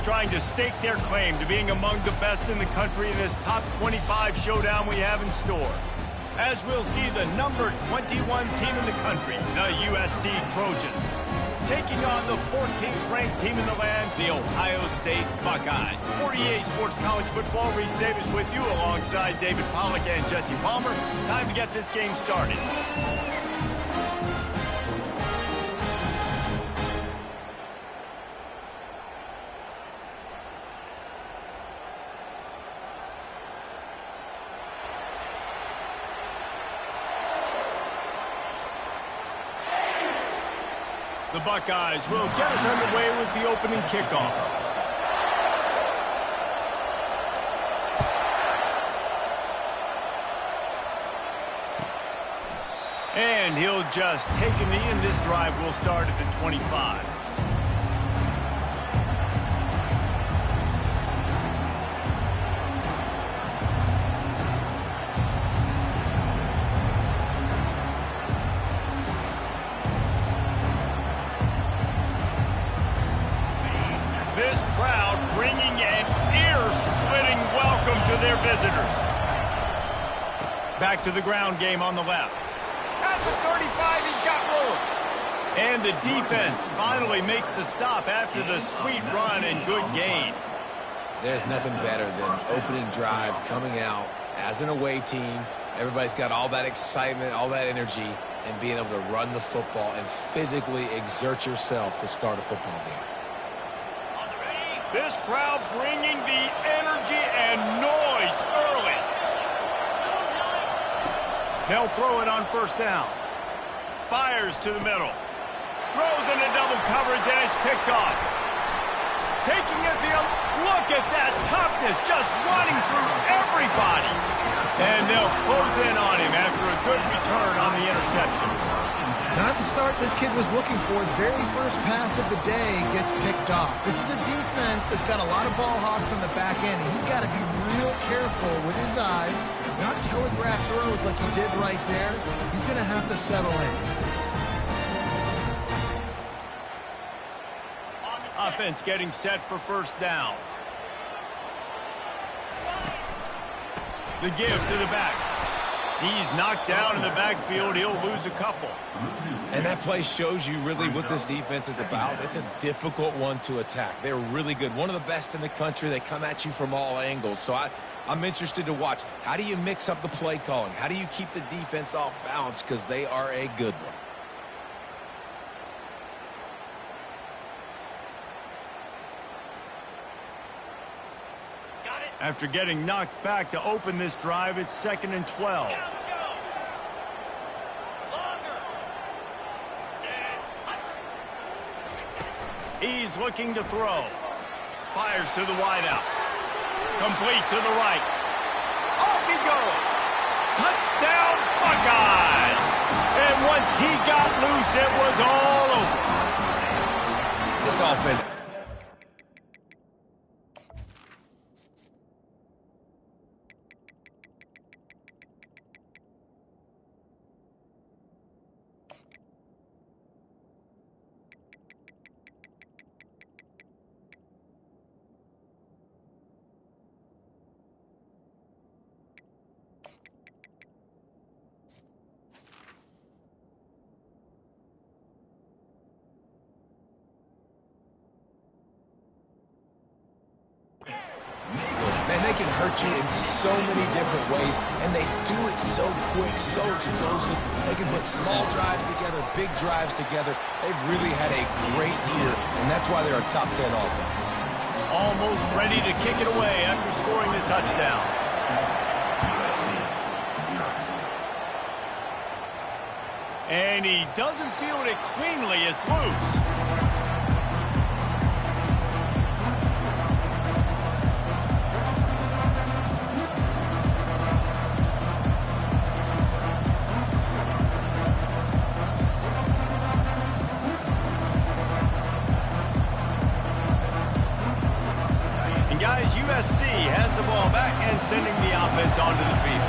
trying to stake their claim to being among the best in the country in this top 25 showdown we have in store. As we'll see the number 21 team in the country, the USC Trojans, taking on the 14th ranked team in the land, the Ohio State Buckeyes. For EA Sports College Football, Reese Davis with you alongside David Pollack and Jesse Palmer. Time to get this game started. The Buckeyes will get us underway with the opening kickoff. And he'll just take a knee, and this drive will start at the 25. This crowd bringing an ear-splitting welcome to their visitors. Back to the ground game on the left. At the 35, he's got room. And the defense finally makes the stop after the sweet run and good gain. There's nothing better than opening drive, coming out as an away team. Everybody's got all that excitement, all that energy, and being able to run the football and physically exert yourself to start a football game. This crowd bringing the energy and noise early. They'll throw it on first down. Fires to the middle. Throws into double coverage, and it's picked off. Taking it field. Look at that toughness, just running through everybody. And they'll close in on him after a good return on the interception. Not the start this kid was looking for. Very first pass of the day gets picked off. This is a defense that's got a lot of ball hawks on the back end. He's got to be real careful with his eyes, not telegraph throws like he did right there. He's going to have to settle in. Offense getting set for first down. The give to the back. He's knocked down in the backfield. He'll lose a couple. And that play shows you really what this defense is about. It's a difficult one to attack. They're really good. One of the best in the country. They come at you from all angles. So I'm interested to watch. How do you mix up the play calling? How do you keep the defense off balance? Because they are a good one. After getting knocked back to open this drive, it's 2nd and 12. He's looking to throw. Fires to the wideout. Complete to the right. Off he goes. Touchdown, Buckeyes. And once he got loose, it was all over. This offense. Man, they can hurt you in so many different ways, and they do it so quick, so explosive. They can put small drives together, big drives together. They've really had a great year, and that's why they're a top 10 offense. Almost ready to kick it away after scoring the touchdown. And he doesn't field it cleanly. It's loose. Guys, USC has the ball back and sending the offense onto the field.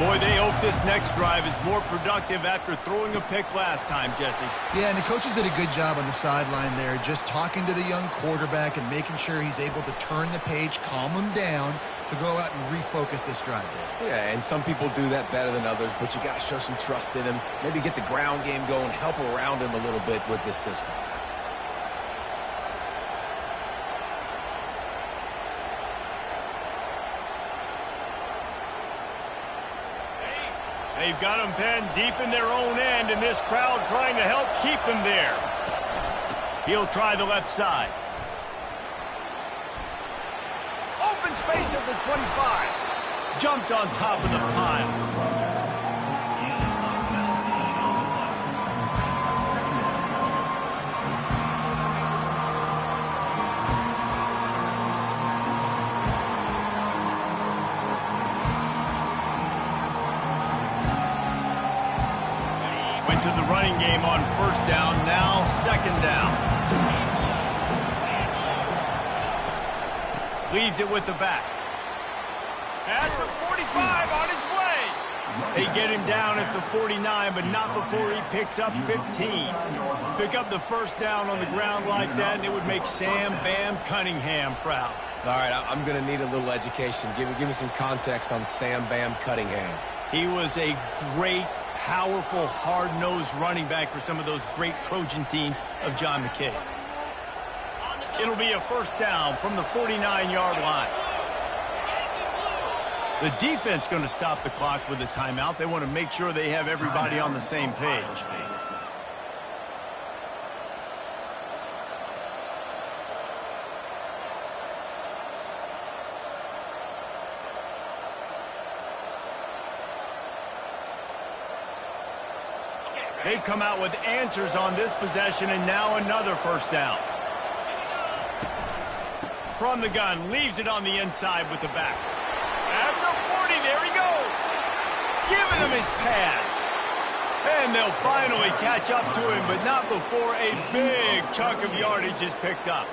Boy, they hope this next drive is more productive after throwing a pick last time, Jesse. Yeah, and the coaches did a good job on the sideline there, just talking to the young quarterback and making sure he's able to turn the page, calm him down to go out and refocus this drive. Yeah, and some people do that better than others, but you got to show some trust in him, maybe get the ground game going, help around him a little bit with this system. They've got them penned deep in their own end, and this crowd trying to help keep them there. He'll try the left side. Open space at the 25. Jumped on top of the pile. To the running game on first down, now second down. Leaves it with the back. At the 45, on his way. They get him down at the 49, but not before he picks up 15. Pick up the first down on the ground like that, and it would make Sam Bam Cunningham proud. All right, I'm going to need a little education. Give me some context on Sam Bam Cunningham. He was a great, powerful, hard-nosed running back for some of those great Trojan teams of John McKay. It'll be a first down from the 49-yard line. The defense going to stop the clock with a timeout. They want to make sure they have everybody on the same page. They've come out with answers on this possession, and now another first down. From the gun, leaves it on the inside with the back. At the 40, there he goes. Giving him his pads. And they'll finally catch up to him, but not before a big chunk of yardage is picked up.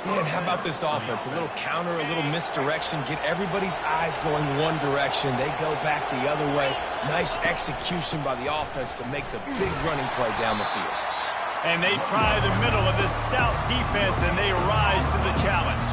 Man, how about this offense? A little counter, a little misdirection, get everybody's eyes going one direction. They go back the other way. Nice execution by the offense to make the big running play down the field. And they try the middle of this stout defense, and they rise to the challenge.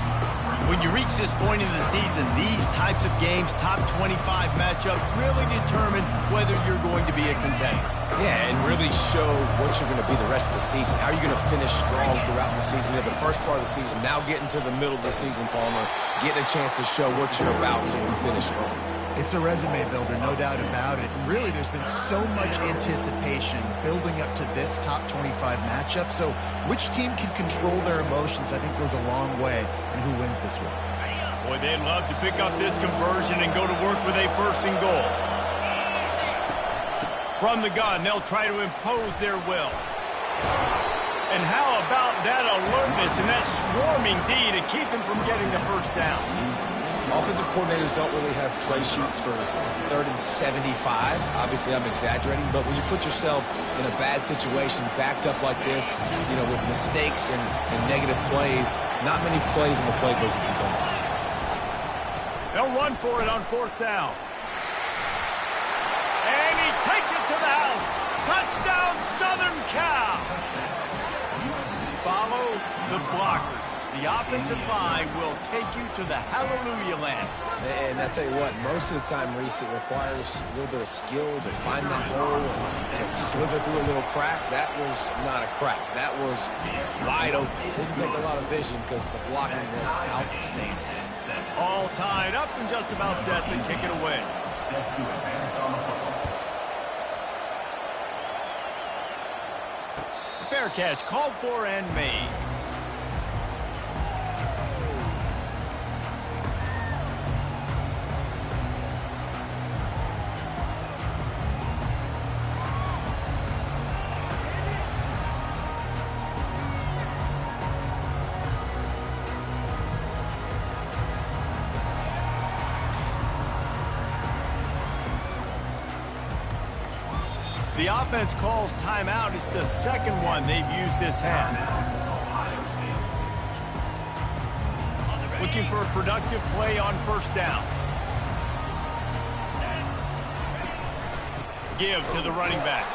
When you reach this point in the season, these types of games, top 25 matchups, really determine whether you're going to be a contender. Yeah, and really show what you're going to be the rest of the season. How are you going to finish strong throughout the season? You know, the first part of the season, now getting to the middle of the season, Palmer, getting a chance to show what you're about so you can finish strong. It's a resume builder, no doubt about it. And really, there's been so much anticipation building up to this top 25 matchup. So which team can control their emotions, I think, goes a long way in who wins this one. Boy, they'd love to pick up this conversion and go to work with a first and goal. From the gun, they'll try to impose their will. And how about that alertness and that swarming D to keep him from getting the first down? Offensive coordinators don't really have play sheets for 3rd and 75. Obviously, I'm exaggerating, but when you put yourself in a bad situation, backed up like this, you know, with mistakes and negative plays, not many plays in the playbook you can go on. They'll run for it on 4th down. And he takes it to the house. Touchdown, Southern Cal. Follow the blockers. The offensive line will take you to the hallelujah land. And I tell you what, most of the time, Reese, it requires a little bit of skill to find that hole and slither through a little crack. That was not a crack. That was wide open. Didn't take a lot of vision because the blocking was outstanding. All tied up and just about set to kick it away. Fair catch called for and made. The offense calls timeout. It's the second one they've used this half. Looking for a productive play on 1st down. give to the running back.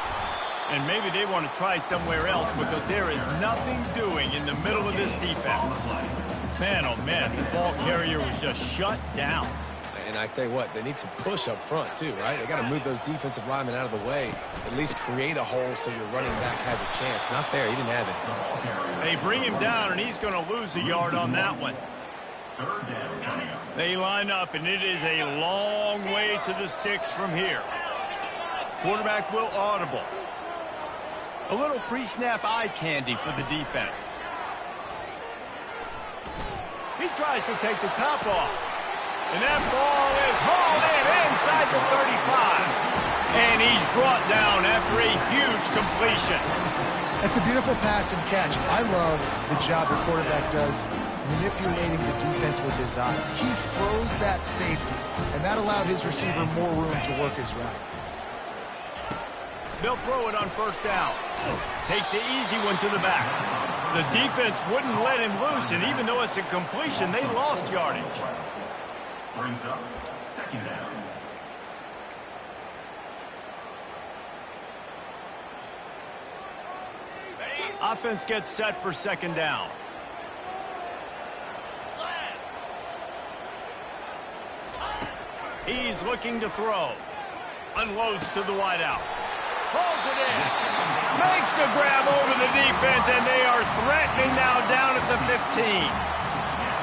And maybe they want to try somewhere else because there is nothing doing in the middle of this defense. Man, oh man, the ball carrier was just shut down. And I tell you what, they need some push up front too, right? They got to move those defensive linemen out of the way, at least create a hole so your running back has a chance. Not there, he didn't have it. They bring him down, and he's going to lose a yard on that one. They line up, and it is a long way to the sticks from here. Quarterback will audible. A little pre-snap eye candy for the defense. He tries to take the top off. And that ball is hauled in inside the 35. And he's brought down after a huge completion. That's a beautiful pass and catch. I love the job the quarterback does manipulating the defense with his eyes. He froze that safety, and that allowed his receiver more room to work his route. They'll throw it on first down. Takes the easy one to the back. The defense wouldn't let him loose, and even though it's a completion, they lost yardage. Brings up second down. Offense gets set for second down. He's looking to throw. Unloads to the wideout. Pulls it in. Makes the grab over the defense, and they are threatening now down at the 15.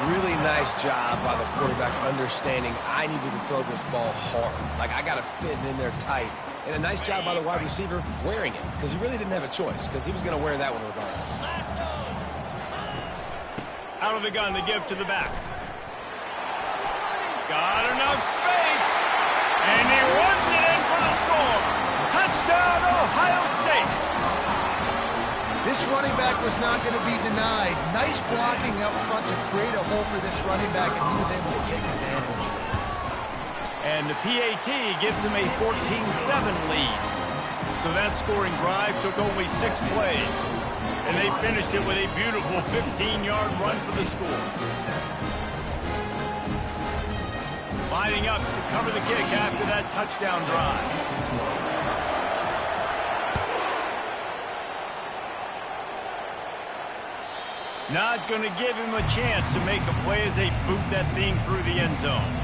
Really nice job by the quarterback understanding I needed to throw this ball hard. Like, I got to fit it in there tight. And a nice job by the wide receiver wearing it, because he really didn't have a choice, because he was going to wear that one regardless. Out of the gun to give to the back. Got enough space, and he runs it in for the score. Touchdown, Ohio State. This running back was not going to be denied. Nice blocking up front to create a hole for this running back, and he was able to take advantage. And the PAT gives him a 14-7 lead. So that scoring drive took only 6 plays. And they finished it with a beautiful 15-yard run for the score. Lining up to cover the kick after that touchdown drive. Not going to give him a chance to make a play as they boot that thing through the end zone.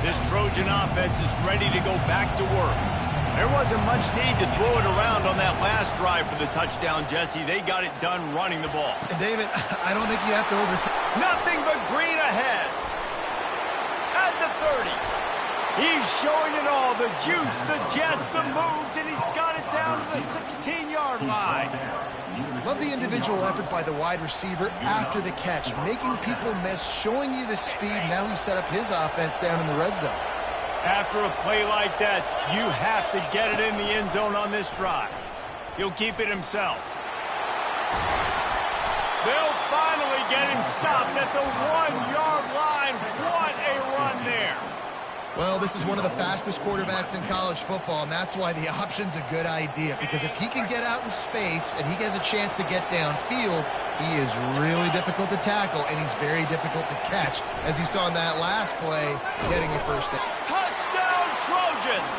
This Trojan offense is ready to go back to work. There wasn't much need to throw it around on that last drive for the touchdown, Jesse. They got it done running the ball. And David, I don't think you have to overthink. Nothing but green ahead. At the 30. He's showing it all. The juice, the jets, the moves, and he's got it down to the 16-yard line. Love the individual effort by the wide receiver after the catch, making people miss, showing you the speed. Now he set up his offense down in the red zone. After a play like that, you have to get it in the end zone on this drive. He'll keep it himself. They'll finally get him stopped at the 1-yard line. What a run there. Well, this is one of the fastest quarterbacks in college football, and that's why the option's a good idea, because if he can get out in space and he has a chance to get downfield, he is really difficult to tackle, and he's very difficult to catch, as you saw in that last play, getting a first down. Touchdown, Trojans!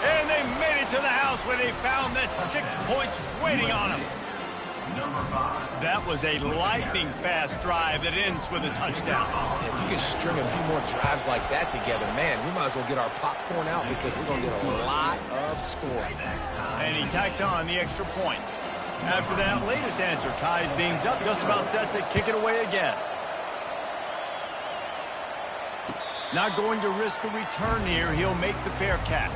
And they made it to the house when they found that 6 points waiting on them. That was a lightning-fast drive that ends with a touchdown. If you can string a few more drives like that together, man, we might as well get our popcorn out because we're going to get a lot of scoring. And he tacks on the extra point. After that latest answer tied things up, just about set to kick it away again. Not going to risk a return here. He'll make the fair catch.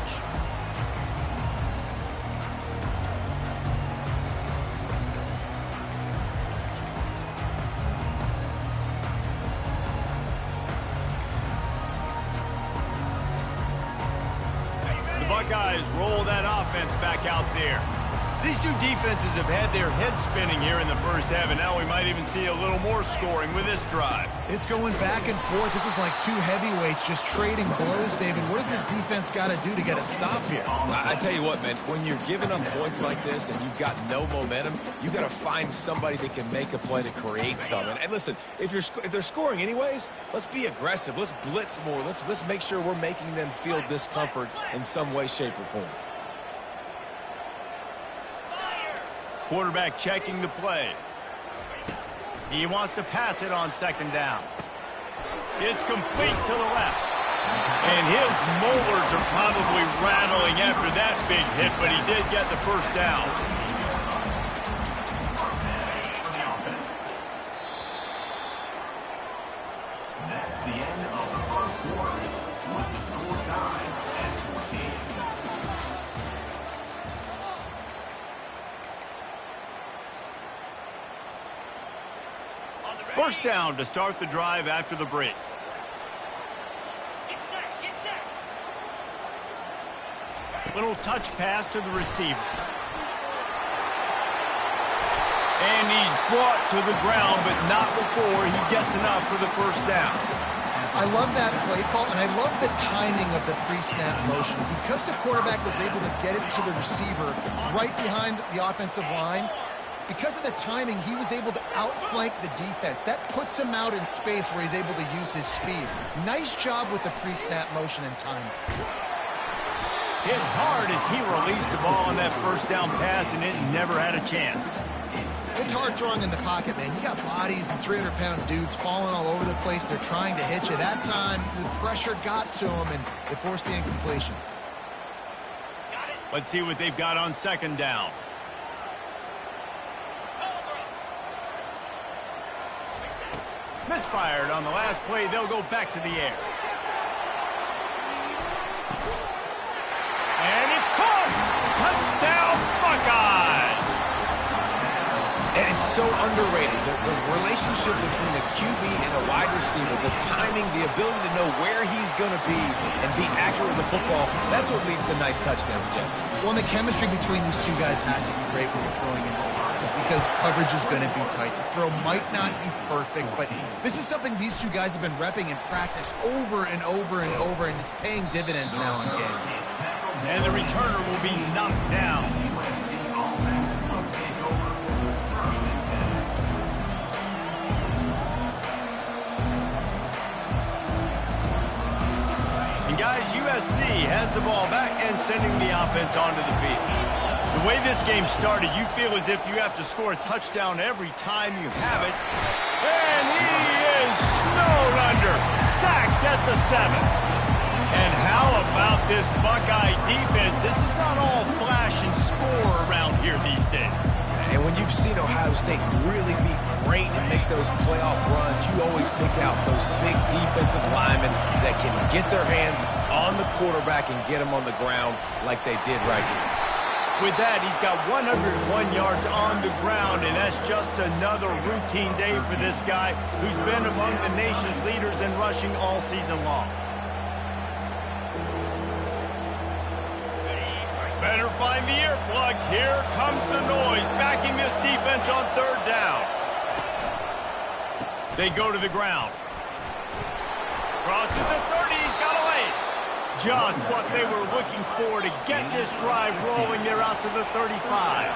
Buckeyes roll that offense back out there. These two defenses have had their heads spinning here in the first half, and now we might even see a little more scoring with this drive. It's going back and forth. This is like two heavyweights just trading blows, David. What does this defense got to do to get a stop here? I tell you what, man, when you're giving up points like this and you've got no momentum, you got to find somebody that can make a play to create something. And listen, if they're scoring anyways, let's be aggressive. Let's blitz more. Let's make sure we're making them feel discomfort in some way, shape, or form. Quarterback checking the play. He wants to pass it on second down. It's complete to the left. And his molars are probably rattling after that big hit, but he did get the first down. That's the end of the first quarter with the score tied at 14. First down to start the drive after the break. Get set. Little touch pass to the receiver. And he's brought to the ground, but not before he gets enough for the first down. I love that play call, and I love the timing of the pre-snap motion. Because the quarterback was able to get it to the receiver right behind the offensive line, because of the timing, he was able to outflank the defense. That puts him out in space where he's able to use his speed. Nice job with the pre-snap motion and timing. Hit hard as he released the ball on that first down pass, and it never had a chance. It's hard throwing in the pocket, man. You got bodies and 300-pound dudes falling all over the place. They're trying to hit you. That time, the pressure got to him, and it forced the incompletion. Let's see what they've got on second down. Misfired on the last play. They'll go back to the air. And it's caught! Touchdown, Buckeyes! And it's so underrated. The relationship between a QB and a wide receiver, the timing, the ability to know where he's going to be and be accurate with the football, that's what leads to nice touchdowns, Jesse. Well, and the chemistry between these two guys has to be great when you're throwing in the box, because coverage is going to be tight. The throw might not be perfect, but this is something these two guys have been repping in practice over and over and over, and it's paying dividends now in game. And the returner will be knocked down. And guys, USC has the ball back and sending the offense onto the field. The way this game started, you feel as if you have to score a touchdown every time you have it. And he is snowed under, sacked at the 7. And how about this Buckeye defense? This is not all flash and score around here these days. And when you've seen Ohio State really be great and make those playoff runs, you always pick out those big defensive linemen that can get their hands on the quarterback and get him on the ground like they did right here. With that, he's got 101 yards on the ground, and that's just another routine day for this guy who's been among the nation's leaders in rushing all season long. Better find the earplugs. Here comes the noise, backing this defense on third down. They go to the ground. Crosses the 30, he's got away. Just what they were looking for to get this drive rolling. They're out to the 35.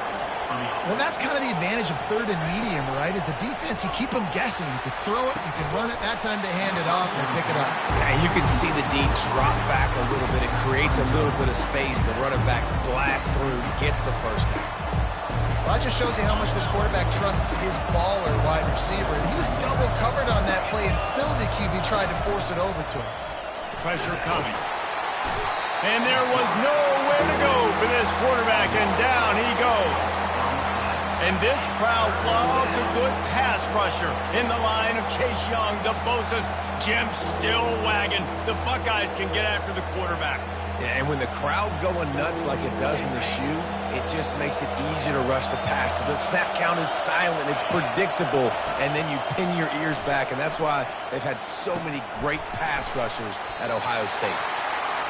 Well, that's kind of the advantage of third and medium, right? Is the defense, you keep them guessing. You can throw it, you can run it. That time they hand it off and they pick it up. Yeah, you can see the D drop back a little bit. It creates a little bit of space. The running back blasts through, gets the first down. Well, that just shows you how much this quarterback trusts his baller wide receiver. He was double covered on that play, and still the QB tried to force it over to him. Pressure coming. And there was nowhere to go for this quarterback, and down he goes. And this crowd loves a good pass rusher in the line of Chase Young, the Bosa's, Jim still wagging. The Buckeyes can get after the quarterback. Yeah, and when the crowd's going nuts like it does in the shoe, it just makes it easier to rush the pass. So the snap count is silent, it's predictable, and then you pin your ears back, and that's why they've had so many great pass rushers at Ohio State.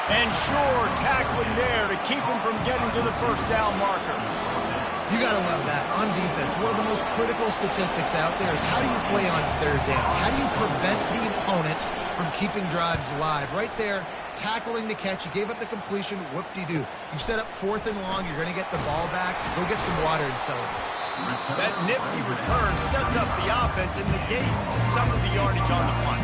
And sure, tackling there to keep him from getting to the first down marker. You got to love that. On defense, one of the most critical statistics out there is how do you play on third down? How do you prevent the opponent from keeping drives alive? Right there, tackling the catch. You gave up the completion. Whoop-de-doo. You set up 4th and long. You're going to get the ball back. Go get some water and celebrate. That nifty return sets up the offense and negates some of the yardage on the punt.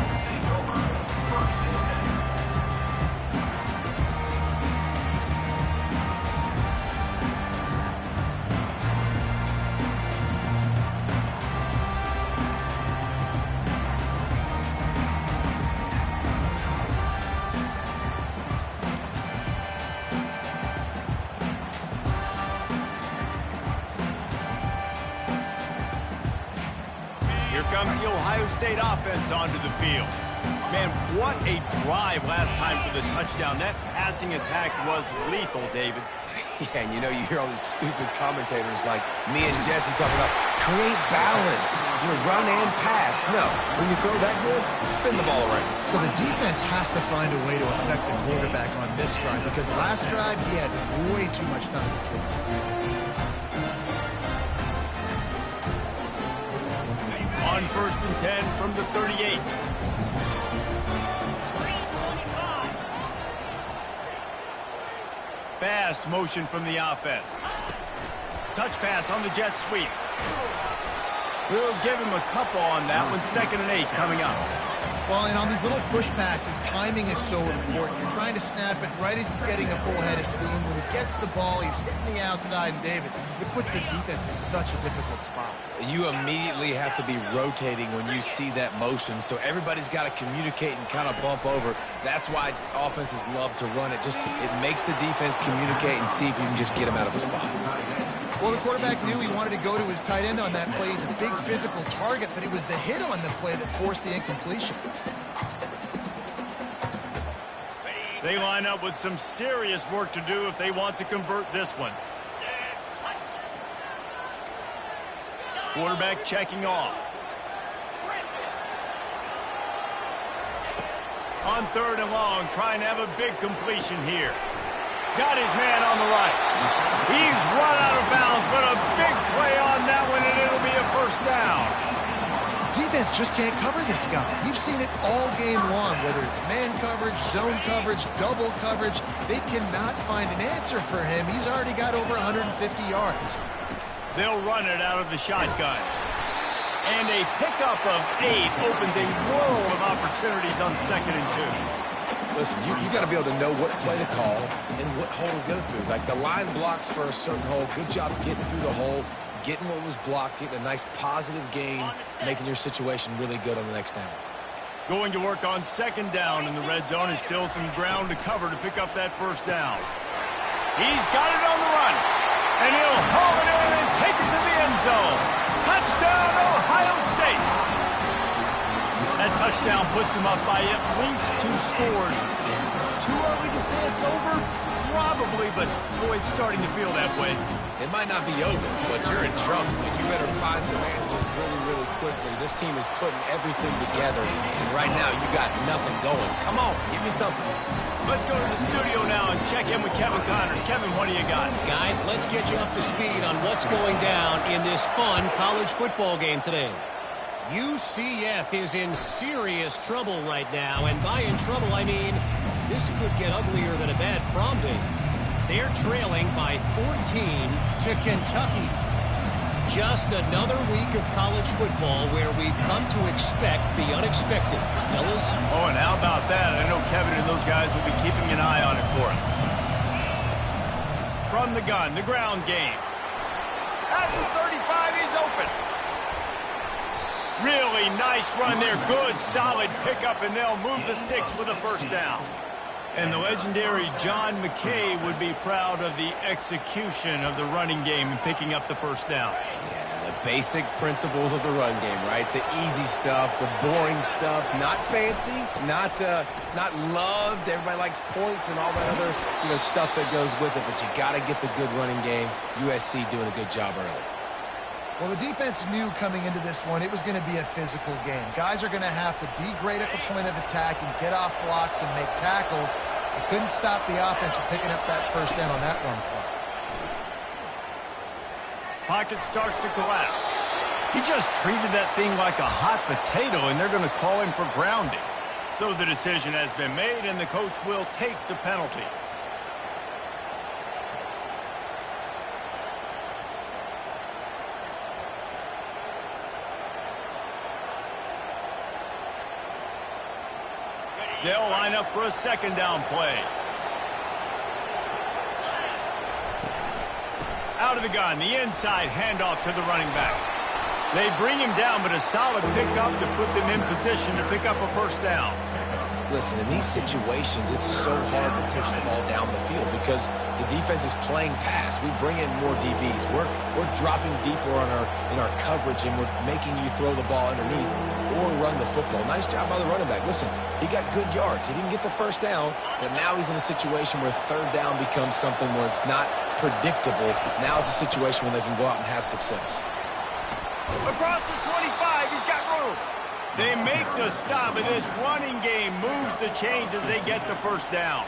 Comes the Ohio State offense onto the field. Man, what a drive last time for the touchdown. That passing attack was lethal, David. Yeah, and you know, you hear all these stupid commentators like me and Jesse talking about create balance, run and pass. No, when you throw that good, spin the ball around. So the defense has to find a way to affect the quarterback on this drive because last drive he had way too much time to throw. On 1st and 10 from the 38. Fast motion from the offense. Touch pass on the jet sweep. We'll give him a couple on that one. 2nd and 8 coming up. Well, and on these little push passes, timing is so important. You're trying to snap it right as he's getting a full head of steam. When he gets the ball, he's hitting the outside, and David, it puts the defense in such a difficult spot. You immediately have to be rotating when you see that motion, so everybody's got to communicate and kind of bump over. That's why offenses love to run it. It makes the defense communicate and see if you can just get him out of a spot. Well, the quarterback knew he wanted to go to his tight end on that play. He's a big physical target, but it was the hit on the play that forced the incompletion. They line up with some serious work to do if they want to convert this one. Quarterback checking off. On 3rd and long, trying to have a big completion here. Got his man on the right. He's run out of bounds, but a big play on that one, and it'll be a 1st down. Defense just can't cover this guy. You've seen it all game long, whether it's man coverage, zone coverage, double coverage. They cannot find an answer for him. He's already got over 150 yards. They'll run it out of the shotgun. And a pickup of 8 opens a world of opportunities on 2nd and 2. Listen, you got to be able to know what play to call and what hole to go through. Like the line blocks for a certain hole. Good job getting through the hole, getting what was blocked, getting a nice positive gain, making your situation really good on the next down. Going to work on 2nd down in the red zone is still some ground to cover to pick up that 1st down. He's got it on the run, and he'll haul it in and take it to the end zone. Touchdown, Ohio State! That touchdown puts them up by at least 2 scores. Too early to say it's over? Probably, but boy, it's starting to feel that way. It might not be over, but you're in trouble. And you better find some answers really, really quickly. This team is putting everything together, and right now you got nothing going. Come on, give me something. Let's go to the studio now and check in with Kevin Connors. Kevin, what do you got? Guys, let's get you up to speed on what's going down in this fun college football game today. UCF is in serious trouble right now, and by in trouble, I mean this could get uglier than a bad prom date. They're trailing by 14 to Kentucky. Just another week of college football where we've come to expect the unexpected. Fellas? Oh, and how about that? I know Kevin and those guys will be keeping an eye on it for us. From the gun, the ground game. At the 35, he's open. Really nice run there. Good, solid pickup, and they'll move the sticks with a 1st down. And the legendary John McKay would be proud of the execution of the running game and picking up the 1st down. Yeah, the basic principles of the run game, right? The easy stuff, the boring stuff, not fancy, not loved. Everybody likes points and all that other, stuff that goes with it, but you got to get the good running game. USC doing a good job early. Well, the defense knew coming into this one it was going to be a physical game. Guys are going to have to be great at the point of attack and get off blocks and make tackles. They couldn't stop the offense from picking up that 1st down on that run play. Pocket starts to collapse. He just treated that thing like a hot potato, and they're going to call him for grounding. So the decision has been made, and the coach will take the penalty. They'll line up for a second down play. Out of the gun, the inside handoff to the running back. They bring him down, but a solid pickup to put them in position to pick up a first down. Listen, in these situations, it's so hard to push the ball down the field because the defense is playing pass. We bring in more DBs. We're dropping deeper in our coverage, and we're making you throw the ball underneath or run the football. Nice job by the running back. Listen, he got good yards. He didn't get the first down, but now he's in a situation where third down becomes something where it's not predictable. Now it's a situation where they can go out and have success. Across the 25, he's got room. They make the stop, and this running game moves the chains as they get the first down.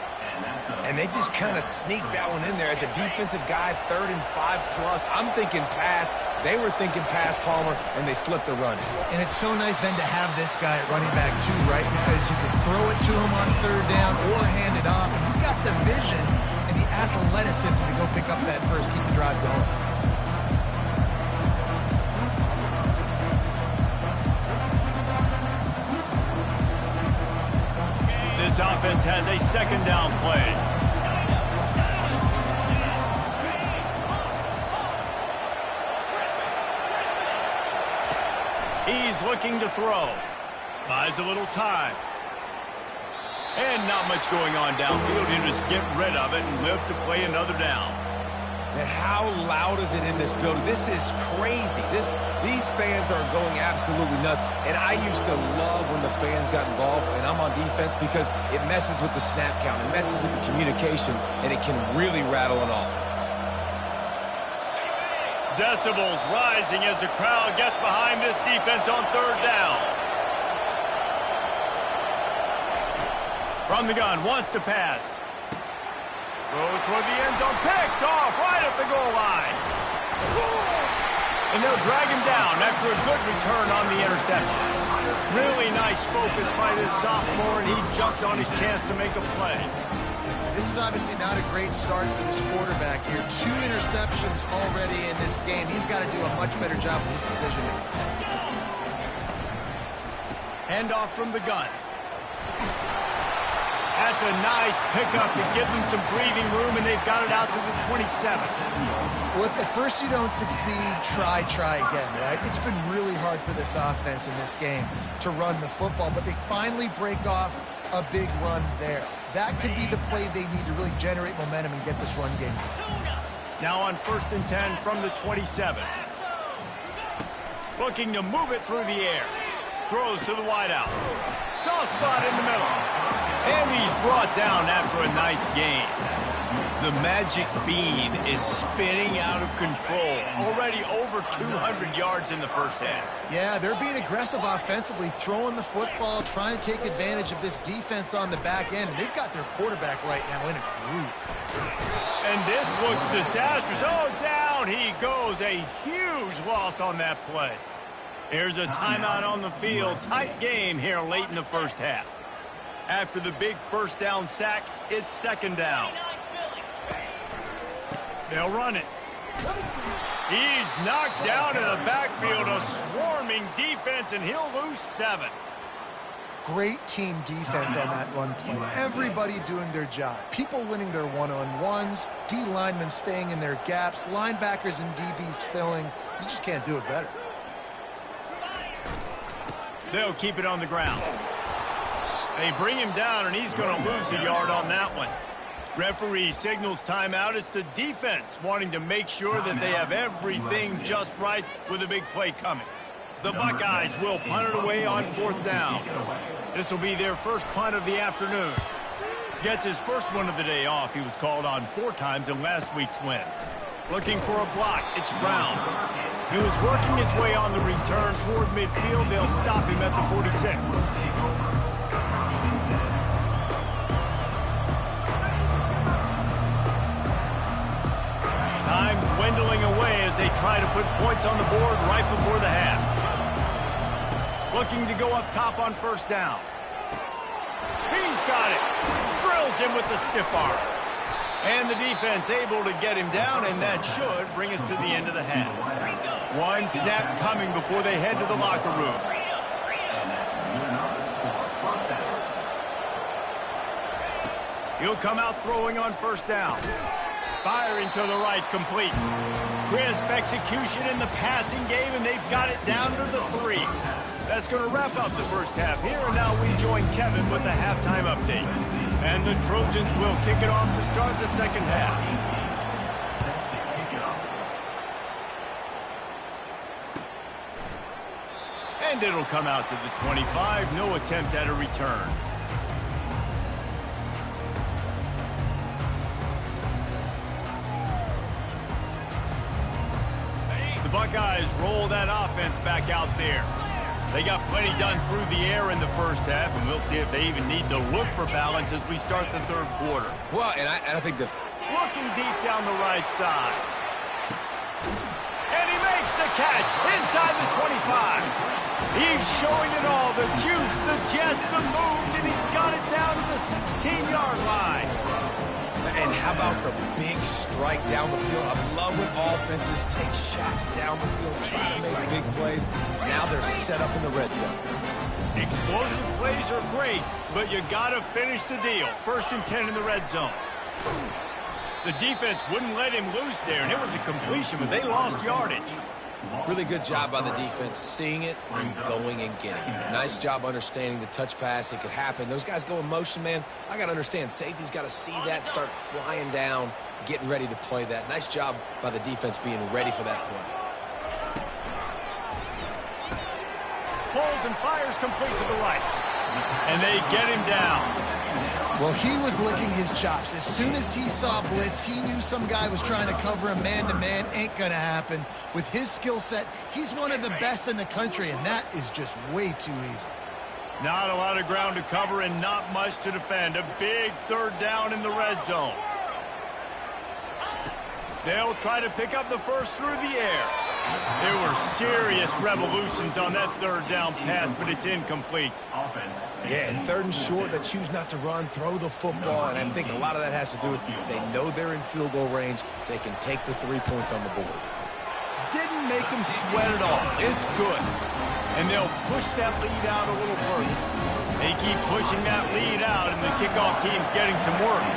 And they just kind of sneaked that one in there as a defensive guy, 3rd and 5+. I'm thinking pass. They were thinking pass, Palmer, and they slipped the run. And it's so nice then to have this guy at running back too, right? Because you can throw it to him on third down or hand it off. And he's got the vision and the athleticism to go pick up that first, keep the drive going. This offense has a second down play. He's looking to throw. Buys a little time. And not much going on downfield. He'll just get rid of it and live to play another down. And how loud is it in this building? This is crazy. These fans are going absolutely nuts. And I used to love when the fans got involved, and I'm on defense, because it messes with the snap count. It messes with the communication, and it can really rattle an offense. Decibels rising as the crowd gets behind this defense on third down. From the gun, wants to pass. Throw toward the end zone, picked off right at the goal line. And they'll drag him down after a good return on the interception. Really nice focus by this sophomore, and he jumped on his chance to make a play. This is obviously not a great start for this quarterback here. 2 interceptions already in this game. He's got to do a much better job with his decision making. Handoff from the gun. That's a nice pickup to give them some breathing room, and they've got it out to the 27. Well, if at first you don't succeed, try again, right? It's been really hard for this offense in this game to run the football, but they finally break off a big run there. That could be the play they need to really generate momentum and get this run game. Now on 1st and 10 from the 27. Looking to move it through the air. Throws to the wideout. Soft spot in the middle. And he's brought down after a nice gain. The magic bean is spinning out of control. Already over 200 yards in the first half. Yeah, they're being aggressive offensively, throwing the football, trying to take advantage of this defense on the back end. They've got their quarterback right now in a group. And this looks disastrous. Oh, down he goes. A huge loss on that play. Here's a timeout on the field. Tight game here late in the first half. After the big first down sack, it's second down. They'll run it. He's knocked down in the backfield. A swarming defense, and he'll lose 7. Great team defense on that run play. Everybody doing their job. People winning their one-on-ones, D linemen staying in their gaps, linebackers and DBs filling. You just can't do it better. They'll keep it on the ground. They bring him down, and he's going to lose a yard on that one. Referee signals timeout. It's the defense wanting to make sure that they have everything just right with a big play coming. The Buckeyes will punt it away on 4th down. This will be their first punt of the afternoon. Gets his first one of the day off. He was called on 4 times in last week's win. Looking for a block. It's Brown. He was working his way on the return toward midfield. They'll stop him at the 46. Time dwindling away as they try to put points on the board right before the half. Looking to go up top on first down. He's got it. Drills him with the stiff arm. And the defense able to get him down, and that should bring us to the end of the half. One snap coming before they head to the locker room. He'll come out throwing on first down. Firing to the right, complete. Crisp execution in the passing game, and they've got it down to the 3. That's going to wrap up the first half here, and now we join Kevin with the halftime update. And the Trojans will kick it off to start the second half. And it'll come out to the 25. No attempt at a return. The Buckeyes roll that offense back out there. They got plenty done through the air in the first half, and we'll see if they even need to look for balance as we start the third quarter. Well, and I think the... Looking deep down the right side. And he makes the catch inside the 25. He's showing it all, the juice, the jets, the moves, and he's got it down to the 16-yard line. And how about the big strike down the field? I love when offenses take shots down the field, trying to make big plays. Now they're set up in the red zone. Explosive plays are great, but you got to finish the deal. 1st and 10 in the red zone. The defense wouldn't let him loose there, and it was a completion, but they lost yardage. Really good job by the defense, seeing it and going and getting it. Nice job understanding the touch pass. It could happen. Those guys go in motion, man. I got to understand, safety's got to see that, start flying down, getting ready to play that. Nice job by the defense being ready for that play. Pulls and fires complete to the right. And they get him down. Well, he was licking his chops. As soon as he saw blitz, he knew some guy was trying to cover him man-to-man. Ain't going to happen. With his skill set, he's one of the best in the country, and that is just way too easy. Not a lot of ground to cover and not much to defend. A big third down in the red zone. They'll try to pick up the first through the air. There were serious revolutions on that third down pass, but it's incomplete. Yeah, and 3rd and short, they choose not to run, throw the football, and I think a lot of that has to do with they know they're in field goal range. They can take the 3 points on the board. Didn't make them sweat at all. It's good. And they'll push that lead out a little further. They keep pushing that lead out, and the kickoff team's getting some work.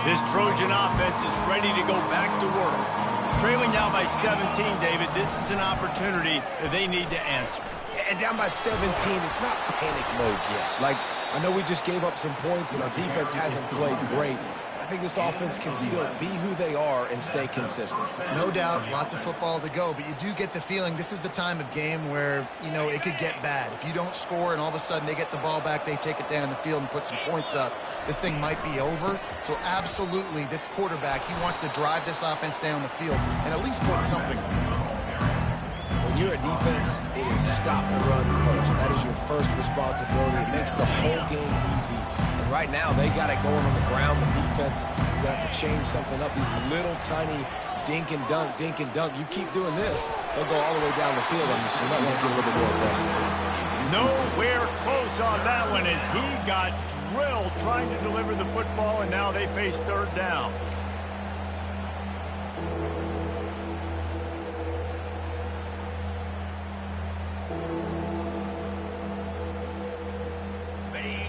This Trojan offense is ready to go back to work. Trailing now by 17, David, this is an opportunity that they need to answer. And down by 17, it's not panic mode yet. Like, I know we just gave up some points and our defense hasn't played great. I think this offense can still be who they are and stay consistent. No doubt, lots of football to go, but you do get the feeling this is the time of game where, you know, it could get bad. If you don't score and all of a sudden they get the ball back, they take it down the field and put some points up, this thing might be over. So absolutely, this quarterback, he wants to drive this offense down the field and at least put something on. When you're a defense, it is stop the run first. That is your first responsibility. It makes the whole game easy. And right now, they got it going on the ground. The defense is going to have to change something up. These little tiny dink and dunk, dink and dunk. You keep doing this, they'll go all the way down the field on you, so you might want to get a little bit more aggressive. Nowhere close on that one as he got drilled trying to deliver the football, and now they face third down.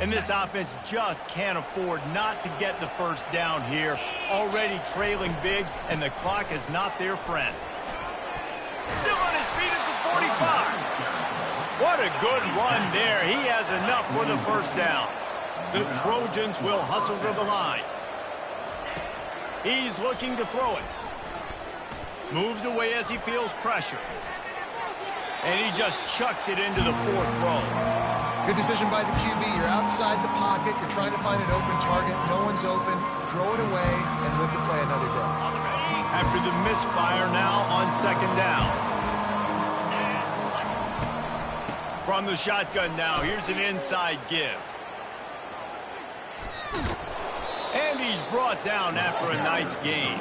And this offense just can't afford not to get the first down here. Already trailing big, and the clock is not their friend. Still on his feet at the 45. What a good run there. He has enough for the first down. The Trojans will hustle to the line. He's looking to throw it. Moves away as he feels pressure. And he just chucks it into the 4th row. Good decision by the QB. You're outside the pocket. You're trying to find an open target. No one's open. Throw it away and live to play another day. After the misfire now on second down. From the shotgun now, here's an inside give. And he's brought down after a nice gain.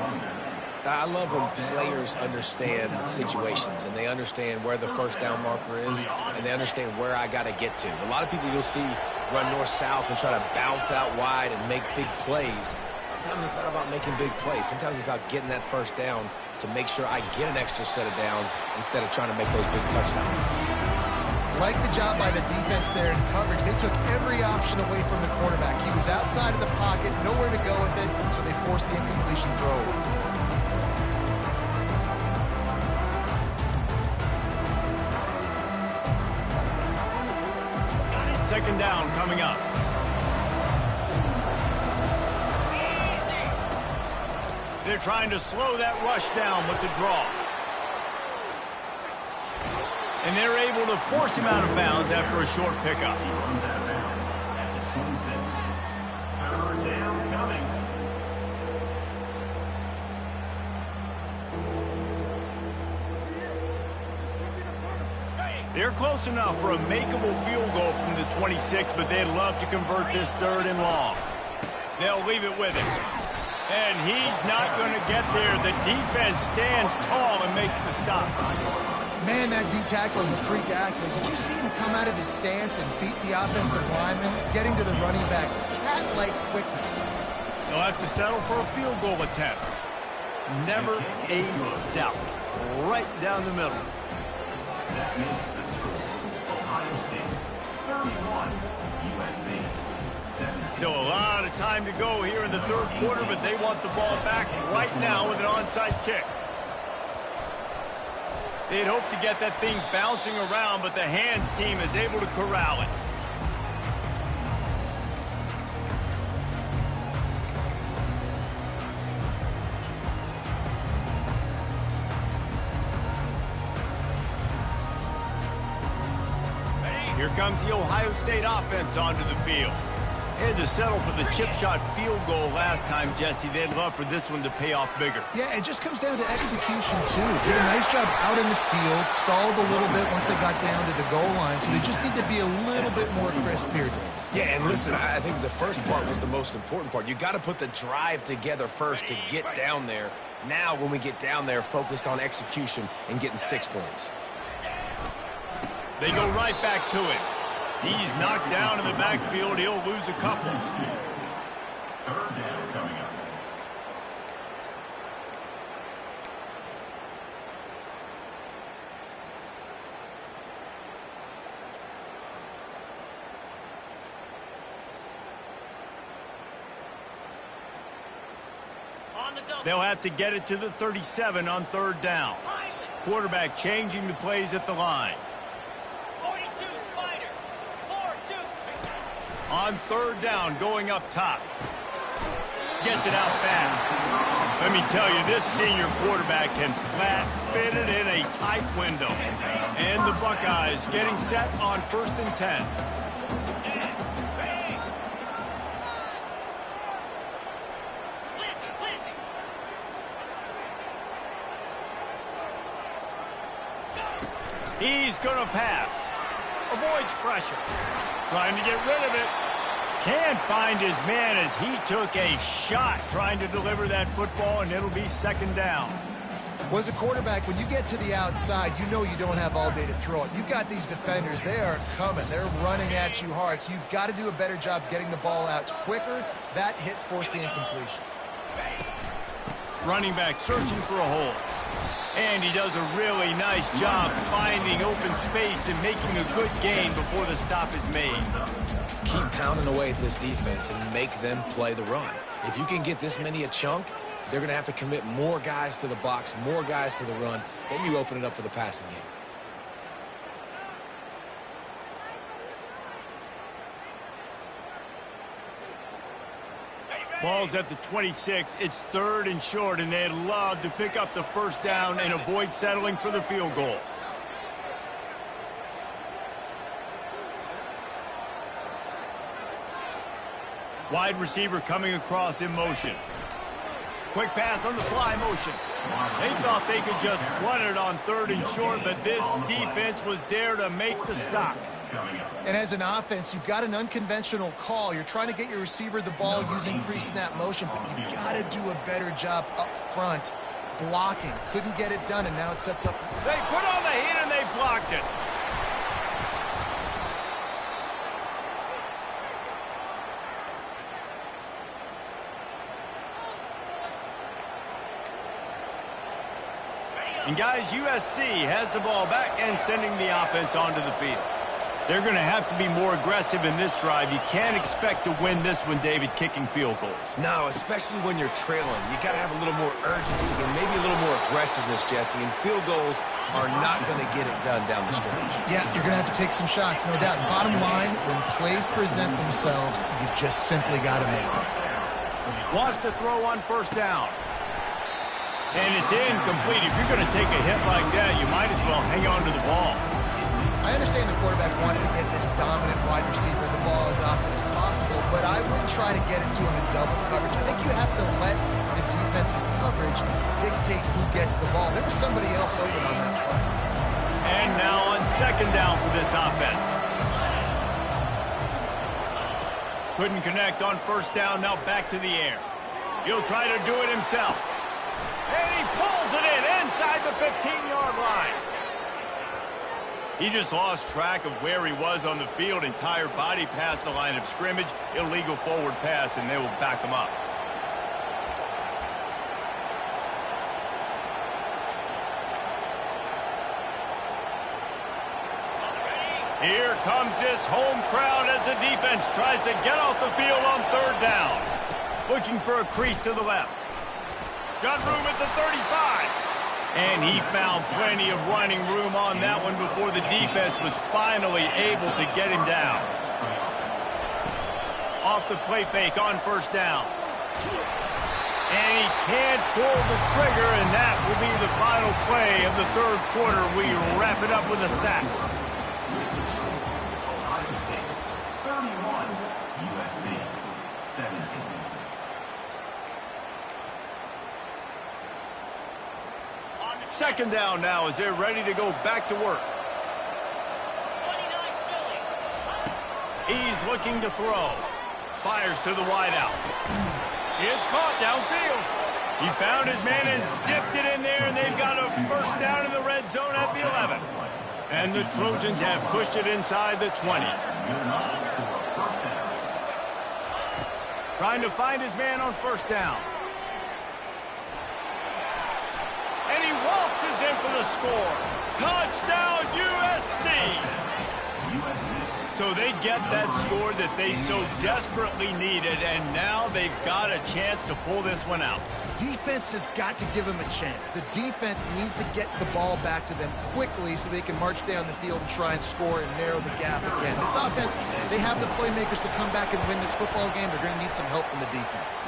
I love when players understand situations and they understand where the first down marker is and they understand where I got to get to. A lot of people you'll see run north-south and try to bounce out wide and make big plays. Sometimes it's not about making big plays. Sometimes it's about getting that first down to make sure I get an extra set of downs instead of trying to make those big touchdown runs. Like the job by the defense there in coverage. They took every option away from the quarterback. He was outside of the pocket, nowhere to go with it, so they forced the incompletion throw. Second down coming up. They're trying to slow that rush down with the draw. And they're able to force him out of bounds after a short pickup. He runs out of bounds at the 26. Third down coming. They're close enough for a makeable field goal from the 26, but they'd love to convert this third and long. They'll leave it with him. And he's not going to get there. The defense stands tall and makes the stop. Man, that D tackle is a freak athlete. Did you see him come out of his stance and beat the offensive lineman, getting to the running back? Cat-like quickness. They'll have to settle for a field goal attempt. Never a doubt. Right down the middle. That makes the score. Ohio State 31, USC 7. Still a lot of time to go here in the third quarter, but they want the ball back right now with an onside kick. They'd hope to get that thing bouncing around, but the hands team is able to corral it. Here comes the Ohio State offense onto the field. They had to settle for the chip shot field goal last time, Jesse. They'd love for this one to pay off bigger. Yeah, it just comes down to execution, too. Did a nice job out in the field, stalled a little bit once they got down to the goal line, so they just need to be a little bit more crisp here. Yeah, and listen, I think the first part was the most important part. You got to put the drive together first to get down there. Now, when we get down there, focus on execution and getting 6 points. They go right back to it. He's knocked down in the backfield. He'll lose a couple. Third down coming up. On the double. They'll have to get it to the 37 on third down. Quarterback changing the plays at the line. 42 Spider. 4-2. On third down, going up top. Gets it out fast. Let me tell you, this senior quarterback can flat fit it in a tight window. And the Buckeyes getting set on 1st and 10. He's going to pass. Avoids pressure. Trying to get rid of it. Can't find his man as he took a shot trying to deliver that football, and it'll be second down. Well, as a quarterback, when you get to the outside, you know you don't have all day to throw it. You've got these defenders. They are coming. They're running at you hard, so you've got to do a better job getting the ball out quicker. That hit forced the incompletion. Running back searching for a hole. And he does a really nice job finding open space and making a good gain before the stop is made. Keep pounding away at this defense and make them play the run. If you can get this many a chunk, they're going to have to commit more guys to the box, more guys to the run. Then you open it up for the passing game. Ball's at the 26. It's third and short, and they'd love to pick up the first down and avoid settling for the field goal. Wide receiver coming across in motion. Quick pass on the fly motion. They thought they could just run it on 3rd and short, but this defense was there to make the stop. And as an offense, you've got an unconventional call. You're trying to get your receiver the ball using pre-snap motion, but you've got to do a better job up front blocking. Couldn't get it done, and now it sets up. They put on the heat, and they blocked it. And guys, USC has the ball back and sending the offense onto the field. They're going to have to be more aggressive in this drive. You can't expect to win this one, David, kicking field goals. No, especially when you're trailing. You got to have a little more urgency and maybe a little more aggressiveness, Jesse. And field goals are not going to get it done down the stretch. Yeah, you're going to have to take some shots, no doubt. Bottom line, when plays present themselves, you just simply got to make them. Wants to throw on 1st down. And it's incomplete. If you're going to take a hit like that, you might as well hang on to the ball. I understand the quarterback wants to get this dominant wide receiver the ball as often as possible, but I wouldn't try to get it to him in double coverage. I think you have to let the defense's coverage dictate who gets the ball. There was somebody else open on that play. And now on 2nd down for this offense. Couldn't connect on 1st down, now back to the air. He'll try to do it himself. And he pulls it in inside the 15-yard line. He just lost track of where he was on the field. Entire body past the line of scrimmage. Illegal forward pass, and they will back him up. Here comes this home crowd as the defense tries to get off the field on 3rd down. Looking for a crease to the left. Got room at the 35. And he found plenty of running room on that one before the defense was finally able to get him down. Off the play fake on 1st down. And he can't pull the trigger, and that will be the final play of the 3rd quarter. We wrap it up with a sack. 31, USC 17. Second down now as they're ready to go back to work. 29 Philly. He's looking to throw. Fires to the wideout. It's caught downfield. He found his man and zipped it in there, and they've got a 1st down in the red zone at the 11. And the Trojans have pushed it inside the 20. Trying to find his man on 1st down. And he waltzes in for the score. Touchdown, USC! So they get that score that they so desperately needed, and now they've got a chance to pull this one out. Defense has got to give them a chance. The defense needs to get the ball back to them quickly so they can march down the field and try and score and narrow the gap again. This offense, they have the playmakers to come back and win this football game. They're going to need some help from the defense.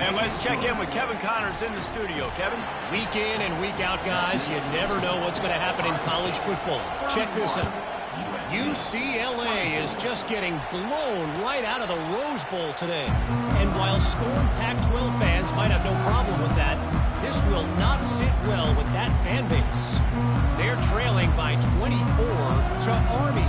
And let's check in with Kevin Connors in the studio. Kevin? Week in and week out, guys, you never know what's going to happen in college football. Check this out. UCLA is just getting blown right out of the Rose Bowl today. And while scorned Pac-12 fans might have no problem with that, this will not sit well with that fan base. They're trailing by 24 to Army.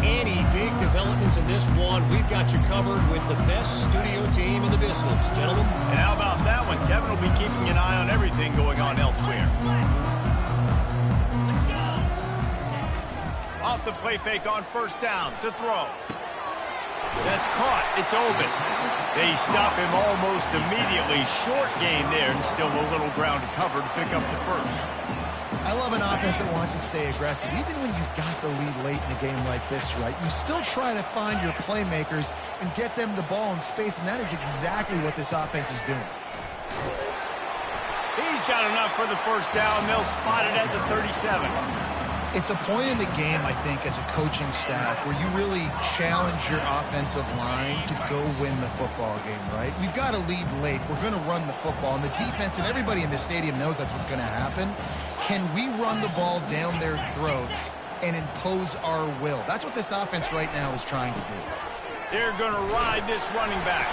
Any big developments in this one, we've got you covered with the best studio team in the business, gentlemen. And how about that one? Kevin will be keeping an eye on everything going on elsewhere. Off the play fake on 1st down to throw. That's caught. It's open. They stop him almost immediately. Short gain there, and still a little ground to cover to pick up the 1st. I love an offense that wants to stay aggressive. Even when you've got the lead late in a game like this, right, you still try to find your playmakers and get them the ball in space, and that is exactly what this offense is doing. He's got enough for the 1st down. They'll spot it at the 37. It's a point in the game, I think, as a coaching staff where you really challenge your offensive line to go win the football game, right? We've got a lead late. We're going to run the football, and the defense and everybody in the stadium knows that's what's going to happen. Can we run the ball down their throats and impose our will? That's what this offense right now is trying to do. They're going to ride this running back.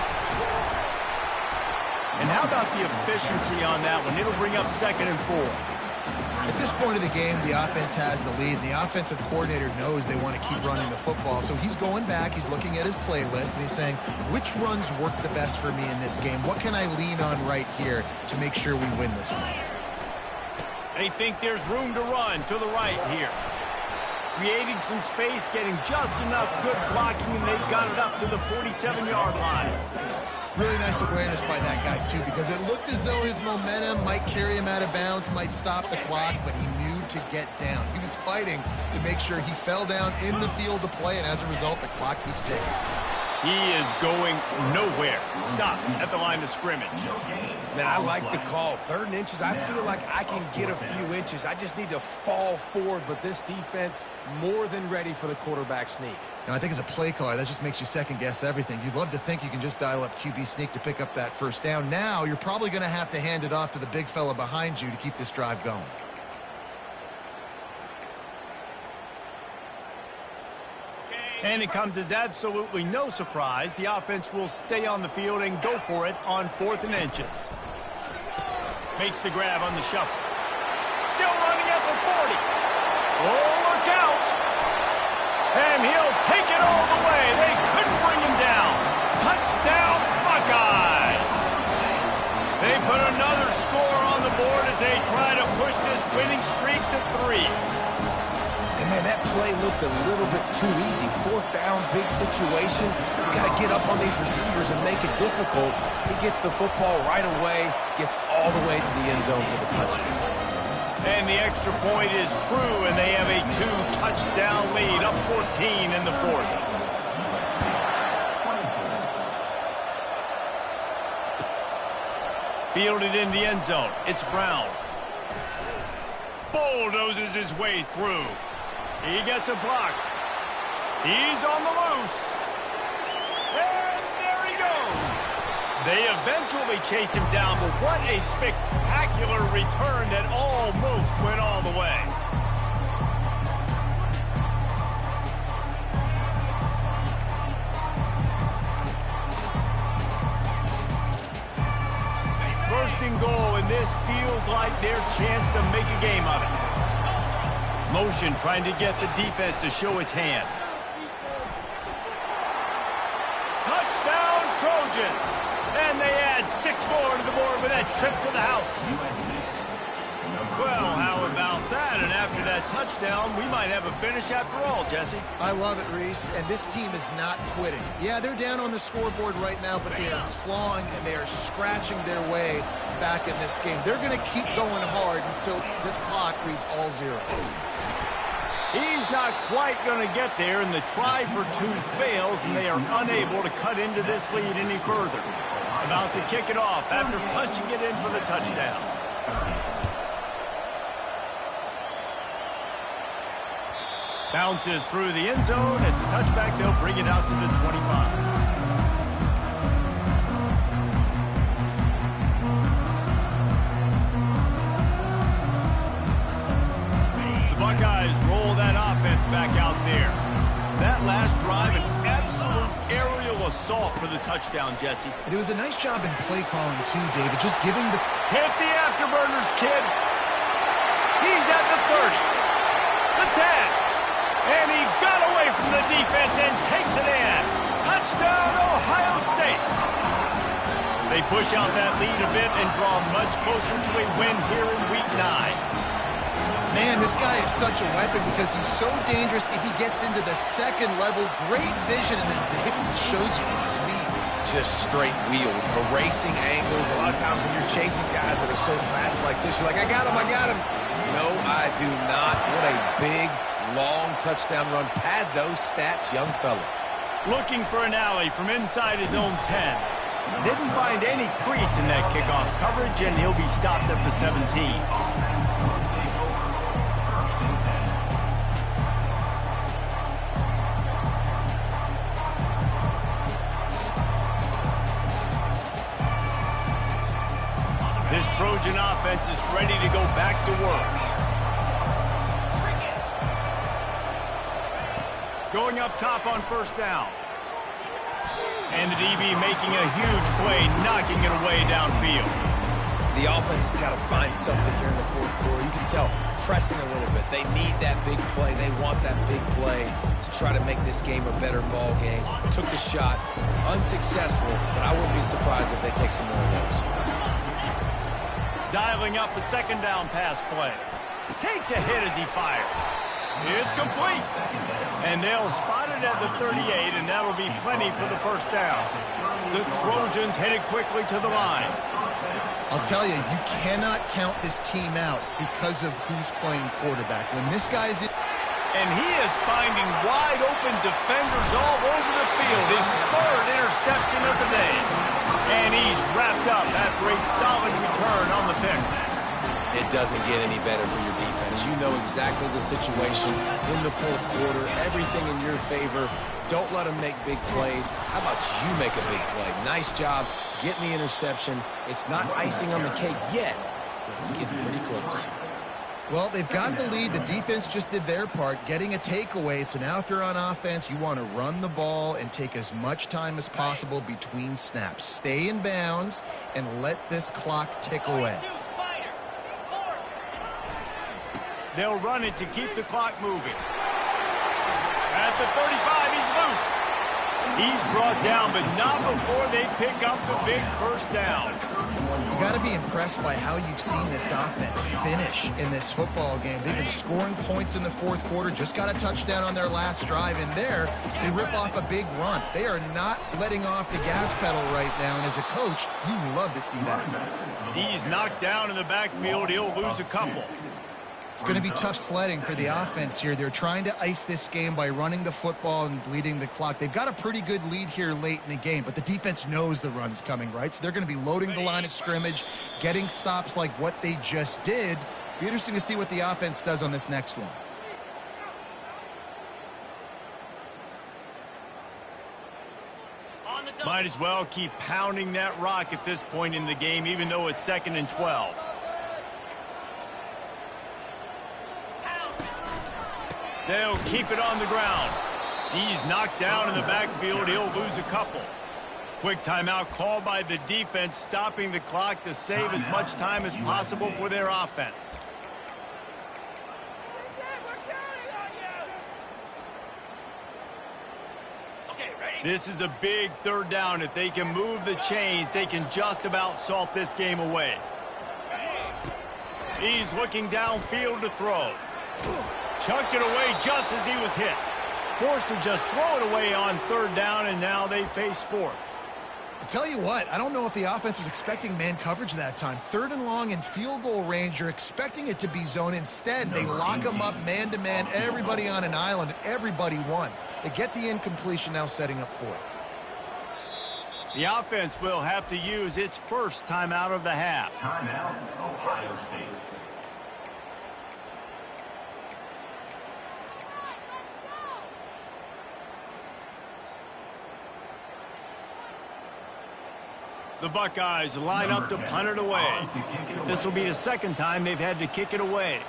And how about the efficiency on that one? It'll bring up 2nd and 4. At this point of the game, the offense has the lead, and the offensive coordinator knows they want to keep running the football. So he's going back, he's looking at his playlist, and he's saying, which runs work the best for me in this game? What can I lean on right here to make sure we win this one? They think there's room to run to the right here. Creating some space, getting just enough good blocking, and they've got it up to the 47-yard line. Really nice awareness by that guy, too, because it looked as though his momentum might carry him out of bounds, might stop the clock, but he knew to get down. He was fighting to make sure he fell down in the field to play, and as a result, the clock keeps ticking. He is going nowhere. Stop at the line of scrimmage. Man, I like the call. 3rd and inches, I feel like I can get a few inches. I just need to fall forward, but this defense more than ready for the quarterback sneak. Now, I think as a play caller, that just makes you second-guess everything. You'd love to think you can just dial up QB sneak to pick up that 1st down. Now, you're probably going to have to hand it off to the big fella behind you to keep this drive going. And it comes as absolutely no surprise. The offense will stay on the field and go for it on 4th and inches. Makes the grab on the shuffle. Still running at the 40. Oh, look out. And he'll take it all the way. They couldn't bring him down. Touchdown, Buckeyes. They put another score on the board as they try to push this winning streak to 3. And, man, that play looked a little bit too easy. 4th down, big situation. You got to get up on these receivers and make it difficult. He gets the football right away, gets all the way to the end zone for the touchdown. And the extra point is true, and they have a 2-touchdown lead, up 14 in the 4th. Fielded in the end zone. It's Brown. Bulldozes his way through. He gets a block. He's on the loose. And there he goes. They eventually chase him down, but what a spectacular return that almost went all the way. First and goal, and this feels like their chance to make a game of it. Motion trying to get the defense to show his hand. Touchdown, Trojans! And they add 6 more to the board with that trip to the house. Well, how about that? And after that touchdown, we might have a finish after all, Jesse. I love it, Reese, and this team is not quitting. Yeah, they're down on the scoreboard right now, but they are clawing and they are scratching their way back in this game. They're going to keep going hard until this clock reads all zeros. He's not quite going to get there, and the try for 2 fails, and they are unable to cut into this lead any further. About to kick it off after punching it in for the touchdown. Bounces through the end zone. It's a touchback. They'll bring it out to the 25. Buckeyes roll that offense back out there. That last drive, an absolute aerial assault for the touchdown, Jesse. And it was a nice job in play calling, too, David. Just giving the... Hit the afterburners, kid. He's at the 30. The 10. And he got away from the defense and takes it in. Touchdown, Ohio State. They push out that lead a bit and draw much closer to a win here in Week 9. Man, this guy is such a weapon because he's so dangerous if he gets into the 2nd level. Great vision, and then David shows you the speed. Just straight wheels, erasing angles. A lot of times when you're chasing guys that are so fast like this, you're like, I got him, I got him. No, I do not. What a big, long touchdown run. Pad those stats, young fella. Looking for an alley from inside his own 10. Didn't find any crease in that kickoff coverage, and he'll be stopped at the 17. This Trojan offense is ready to go back to work. Going up top on 1st down. And the DB making a huge play, knocking it away downfield. The offense has got to find something here in the fourth quarter. You can tell, pressing a little bit. They need that big play. They want that big play to try to make this game a better ball game. Took the shot, unsuccessful, but I wouldn't be surprised if they take some more of those. Dialing up a second down pass play. Takes a hit as he fires. It's complete. And they'll spot it at the 38, and that'll be plenty for the first down. The Trojans headed quickly to the line. I'll tell you, you cannot count this team out because of who's playing quarterback. When this guy's in... And he is finding wide open defenders all over the field. His third interception of the day. And he's wrapped up after a solid return on the pick. It doesn't get any better for your defense. You know exactly the situation in the fourth quarter. Everything in your favor. Don't let them make big plays. How about you make a big play? Nice job getting the interception. It's not icing on the cake yet, but it's getting pretty close. Well, they've got the lead. The defense just did their part, getting a takeaway. So now if you're on offense, you want to run the ball and take as much time as possible between snaps. Stay in bounds and let this clock tick away. They'll run it to keep the clock moving. At the 35, he's loose. He's brought down, but not before they pick up the big first down. You got to be impressed by how you've seen this offense finish in this football game. They've been scoring points in the fourth quarter, just got a touchdown on their last drive, and there they rip off a big run. They are not letting off the gas pedal right now, and as a coach, you love to see that. He's knocked down in the backfield. He'll lose a couple. It's going to be tough sledding for the offense here. They're trying to ice this game by running the football and bleeding the clock. They've got a pretty good lead here late in the game, but the defense knows the run's coming, right? So they're going to be loading the line of scrimmage, getting stops like what they just did. Be interesting to see what the offense does on this next one. Might as well keep pounding that rock at this point in the game, even though it's 2nd and 12. They'll keep it on the ground. He's knocked down in the backfield. He'll lose a couple. Quick timeout called by the defense, stopping the clock to save as much time as possible for their offense. This is a big third down. If they can move the chains, they can just about salt this game away. He's looking downfield to throw. Chucked it away just as he was hit. Forced to just throw it away on third down, and now they face fourth. I'll tell you what, I don't know if the offense was expecting man coverage that time. 3rd and long in field goal range, you're expecting it to be zone. Instead, they lock them up man-to-man, everybody on an island, and everybody won. They get the incompletion, now setting up fourth. The offense will have to use its first timeout of the half. Timeout, Ohio State. The Buckeyes line up to punt it away. This will be the second time they've had to kick it away.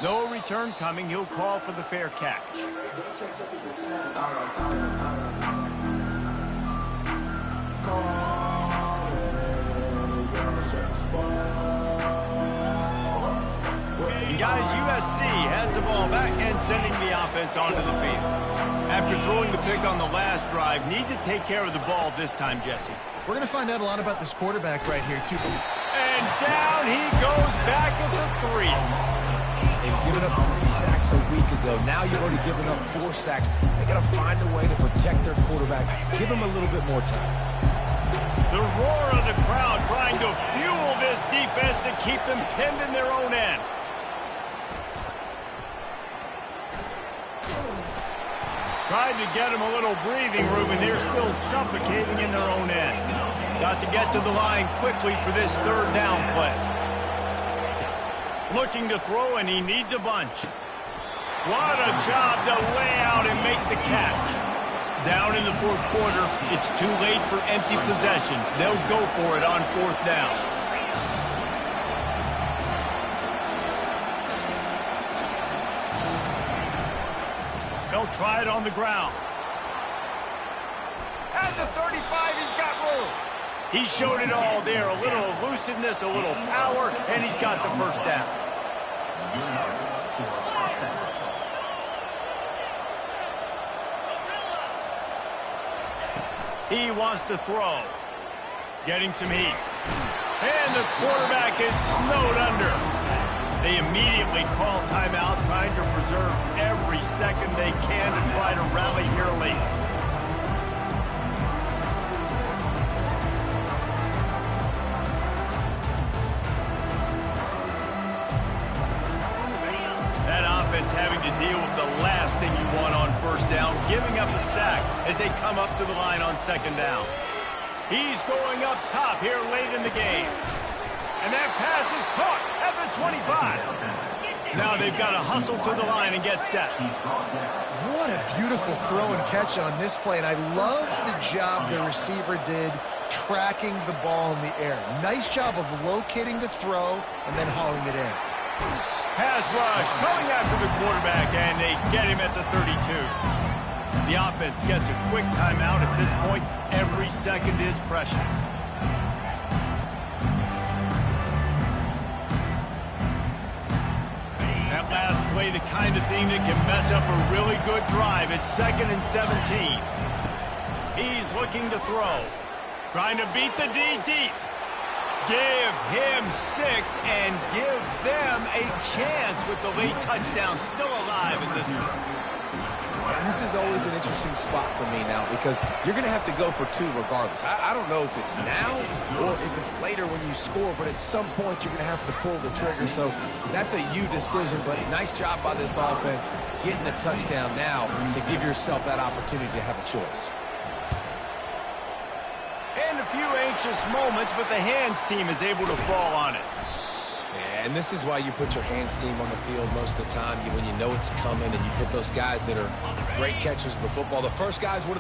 No return coming. He'll call for the fair catch. And guys, USC has the ball back and sending the offense onto the field. After throwing the pick on the last drive, need to take care of the ball this time, Jesse. We're going to find out a lot about this quarterback right here, too. And down he goes back at the 3. They've given up 3 sacks a week ago. Now you've already given up 4 sacks. They got to find a way to protect their quarterback. Give him a little bit more time. The roar of the crowd trying to fuel this defense to keep them pinned in their own end. Tried to get them a little breathing room, and they're still suffocating in their own end. Got to get to the line quickly for this third down play. Looking to throw, and he needs a bunch. What a job to lay out and make the catch. Down in the fourth quarter, it's too late for empty possessions. They'll go for it on 4th down. try it on the ground. At the 35, he's got room. He showed it all there. A little elusiveness, a little power, and he's got the first down. He wants to throw. Getting some heat. And the quarterback is snowed under. They immediately call timeout, trying to preserve every second they can to try to rally here late. That offense having to deal with the last thing you want on first down, giving up a sack as they come up to the line on second down. He's going up top here late in the game. And that pass is caught at the 25. Now they've got to hustle to the line and get set. What a beautiful throw and catch on this play. And I love the job the receiver did tracking the ball in the air. Nice job of locating the throw and then hauling it in. Pass rush coming after the quarterback, and they get him at the 32. The offense gets a quick timeout at this point. Every second is precious. That last play, the kind of thing that can mess up a really good drive. It's 2nd and 17. He's looking to throw. Trying to beat the D deep. Give him 6 and give them a chance with the late touchdown still alive in this one. And this is always an interesting spot for me now because you're going to have to go for 2 regardless. I don't know if it's now or if it's later when you score, but at some point you're going to have to pull the trigger. So that's a you decision, but nice job by this offense getting the touchdown now to give yourself that opportunity to have a choice. And a few anxious moments, but the hands team is able to fall on it. Yeah, and this is why you put your hands team on the field most of the time when you know it's coming, and you put those guys that are great catchers of the football. The first guys, what are